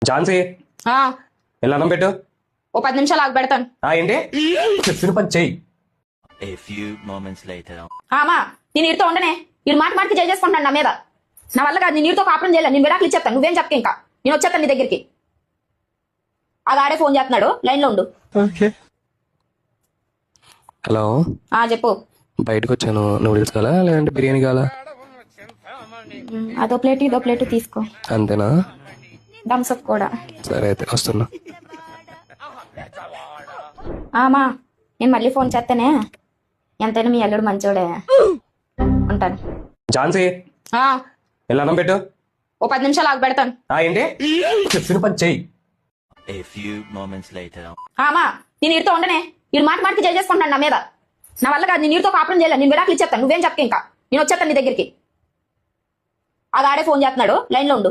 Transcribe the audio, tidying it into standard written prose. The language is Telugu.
ఝాన్సీ ఆ, వెళ్ళి అన్నం పెట్టు. ఓ 10 నిమిషాలు ఆగి పెడతాను. ఏంటి చెప్పిన పని చెయ్యి. A few moments later. అమ్మా నేను ఈడితో ఉండనే ఈడు మాట మాటికి చేసుకుంటాను నా మీద. నా వల్ల కాదు, నేను ఈడితో కాపురం చేయలేదు. నేను విడాకులు ఇచ్చేస్తాను, నువ్వేం చెప్పక. ఇంకా నేను వచ్చేస్తాను నీ దగ్గరికి. అది ఆడే ఫోన్ చేస్తున్నాడు, లైన్ లో ఉండు. హలో, చెప్పు. బయటకు వచ్చాను. నూడిల్స్ కావాలా లేదంటే బిర్యానీ కావాలా? అదో ప్లేట్ ఇదో ప్లేట్ తీసుకో. అంతేనా? థమ్స్ అప్ కూడా. సరే అయితే వస్తున్నా. అమ్మా నేను మళ్ళీ ఫోన్ చేస్తానే. ఎంతైనా మీ అల్లుడు మంచోడే. ఉంటాను. ఝాన్సీ ఆ, వెళ్ళి అన్నం పెట్టు. ఓ 10 నిమిషాలు ఆగి పెడతాను. ఏంటి చెప్పిన పని చెయ్యి. A few moments later. అమ్మా నేను ఈడితో ఉండనే ఈడు మాట మాటికి చేసుకుంటాను నా మీద. నా వల్ల కాదు, నేను ఈడితో కాపురం చేయలేదు. నేను విడాకులు ఇచ్చేస్తాను, నువ్వేం చెప్పక. ఇంకా నేను వచ్చేస్తాను నీ దగ్గరికి. అది ఆడే ఫోన్ చేస్తున్నాడు, లైన్ లో ఉండు.